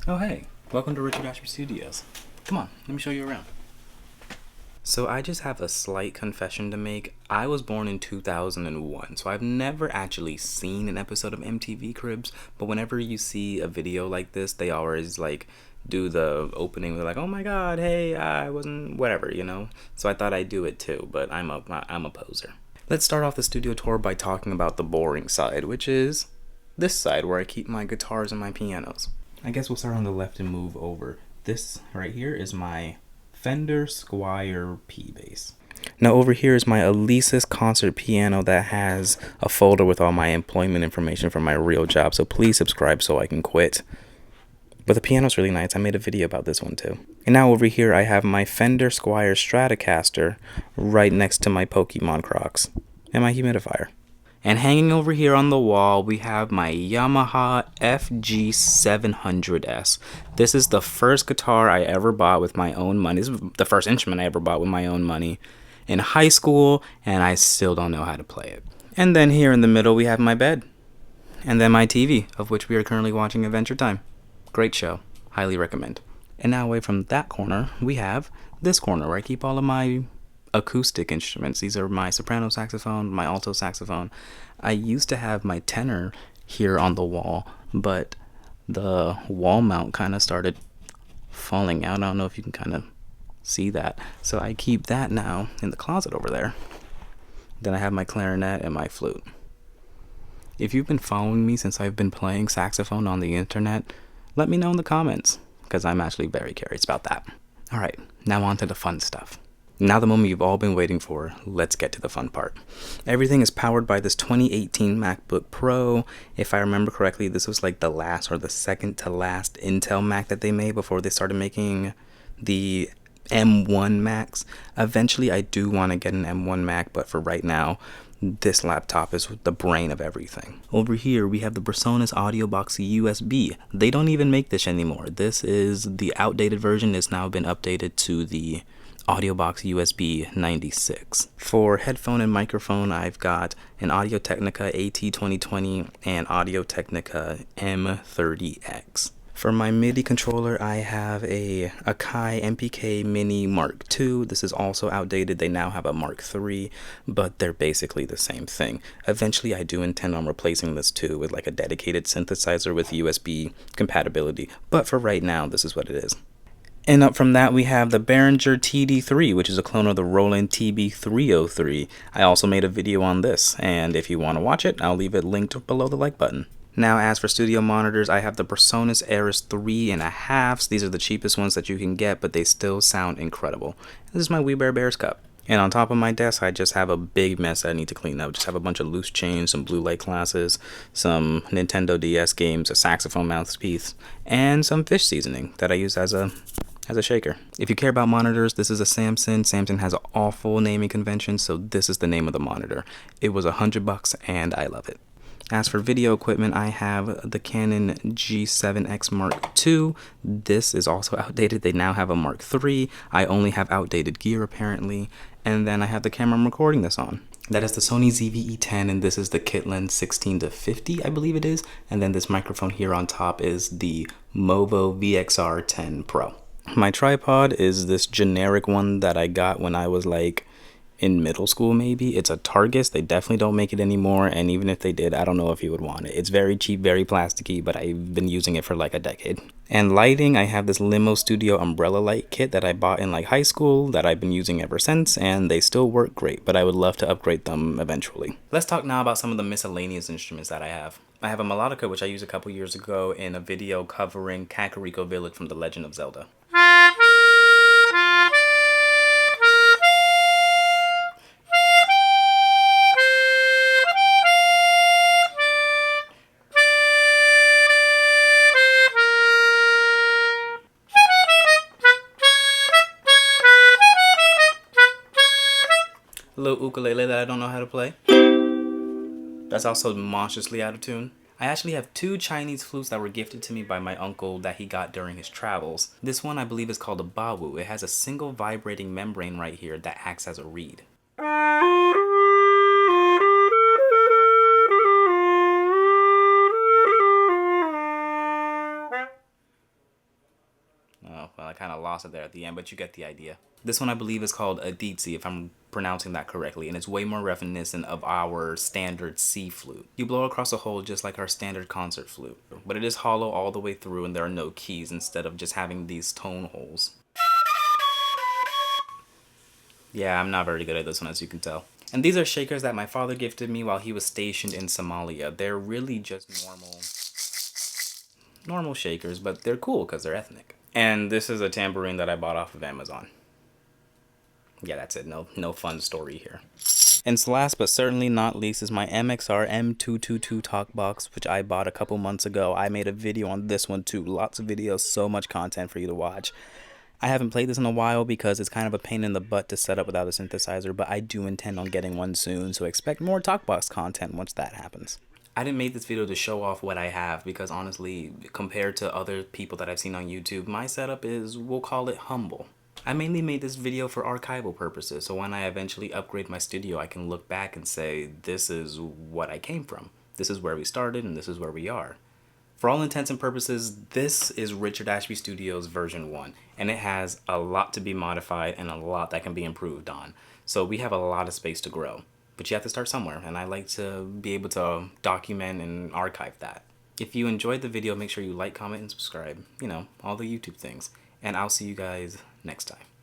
Oh hey, welcome to Richard Ashby Studios. Come on, let me show you around. So I just have a slight confession to make. I was born in 2001, so I've never actually seen an episode of MTV Cribs, but whenever you see a video like this, they always do the opening. They're like, "Oh my god, hey, I wasn't whatever." So I thought I'd do it too, but I'm a poser. Let's start off the studio tour by talking about the boring side, which is this side where I keep my guitars and my pianos. I guess we'll start on the left and move over. This right here is my Fender Squier P bass. Now over here is my Alesis concert piano that has a folder with all my employment information from my real job, so please subscribe so I can quit. But the piano's really nice. I made a video about this one too. And now over here I have my Fender Squier Stratocaster right next to my Pokemon Crocs and my humidifier. And hanging over here on the wall, we have my Yamaha FG700S. This is the first guitar I ever bought with my own money. This is the first instrument I ever bought with my own money in high school, and I still don't know how to play it. And then here in the middle, we have my bed. And then my TV, of which we are currently watching Adventure Time. Great show. Highly recommend. And now away from that corner, we have this corner where I keep all of my acoustic instruments. These are my soprano saxophone, my alto saxophone. I used to have my tenor here on the wall, but the wall mount kind of started falling out. I don't know if you can kind of see that. So I keep that now in the closet over there. Then I have my clarinet and my flute. If you've been following me since I've been playing saxophone on the internet, let me know in the comments, because I'm actually very curious about that. Alright, now on to the fun stuff. Now the moment you've all been waiting for, let's get to the fun part. Everything is powered by this 2018 MacBook Pro. If I remember correctly, this was like the last or the second to last Intel Mac that they made before they started making the M1 Macs. Eventually I do want to get an M1 Mac, but for right now, this laptop is the brain of everything. Over here, we have the Presonus Audio Box USB. They don't even make this anymore. This is the outdated version. It's now been updated to the AudioBox USB 96. For headphone and microphone, I've got an Audio-Technica AT2020 and Audio-Technica M30X. For my MIDI controller, I have a Akai MPK Mini Mark II. This is also outdated. They now have a Mark III, but they're basically the same thing. Eventually, I do intend on replacing this too with like a dedicated synthesizer with USB compatibility, but for right now, this is what it is. And up from that, we have the Behringer TD3, which is a clone of the Roland TB303. I also made a video on this, and if you want to watch it, I'll leave it linked below the like button. Now, as for studio monitors, I have the Presonus Eris 3.5s. These are the cheapest ones that you can get, but they still sound incredible. This is my We Bare Bears cup. And on top of my desk, I just have a big mess that I need to clean up. Just have a bunch of loose change, some blue light glasses, some Nintendo DS games, a saxophone mouthpiece, and some fish seasoning that I use as a shaker. If you care about monitors, this is a Samsung. Samsung has an awful naming convention, so this is the name of the monitor. It was $100 and I love it. As for video equipment, I have the Canon G7X Mark II. This is also outdated. They now have a Mark III. I only have outdated gear apparently. And then I have the camera I'm recording this on. That is the Sony ZV-E10, and this is the kit lens 16-50, I believe it is. And then this microphone here on top is the Movo VXR10 Pro. My tripod is this generic one that I got when I was like in middle school maybe. It's a Targus. They definitely don't make it anymore, and even if they did, I don't know if you would want it. It's very cheap, very plasticky, but I've been using it for like a decade. And lighting, I have this Limo Studio umbrella light kit that I bought in like high school that I've been using ever since, and they still work great, but I would love to upgrade them eventually. Let's talk now about some of the miscellaneous instruments that I have. I have a melodica, which I used a couple years ago in a video covering Kakariko Village from The Legend of Zelda. A little ukulele that I don't know how to play. That's also monstrously out of tune. I actually have two Chinese flutes that were gifted to me by my uncle that he got during his travels. This one I believe is called a bawu. It has a single vibrating membrane right here that acts as a reed. kind of lost it there at the end, but you get the idea. This one I believe is called a Deetsy, if I'm pronouncing that correctly, and it's way more reminiscent of our standard C flute. You blow across a hole just like our standard concert flute, but it is hollow all the way through and there are no keys instead of just having these tone holes. Yeah, I'm not very good at this one, as you can tell. And these are shakers that my father gifted me while he was stationed in Somalia. They're really just normal shakers, but they're cool because they're ethnic. And this is a tambourine that I bought off of Amazon. Yeah, that's it. No fun story here. And last but certainly not least is my MXR M222 talk box, which I bought a couple months ago. I made a video on this one too. Lots of videos, so much content for you to watch. I haven't played this in a while because it's kind of a pain in the butt to set up without a synthesizer, but I do intend on getting one soon, so expect more talkbox content once that happens. I didn't make this video to show off what I have because honestly, compared to other people that I've seen on YouTube, my setup is, we'll call it humble. I mainly made this video for archival purposes, so when I eventually upgrade my studio, I can look back and say, this is what I came from. This is where we started and this is where we are. For all intents and purposes, this is Richard Ashby Studios version 1, and it has a lot to be modified and a lot that can be improved on. So we have a lot of space to grow, but you have to start somewhere, and I like to be able to document and archive that. If you enjoyed the video, make sure you like, comment, and subscribe. You know, all the YouTube things. And I'll see you guys next time.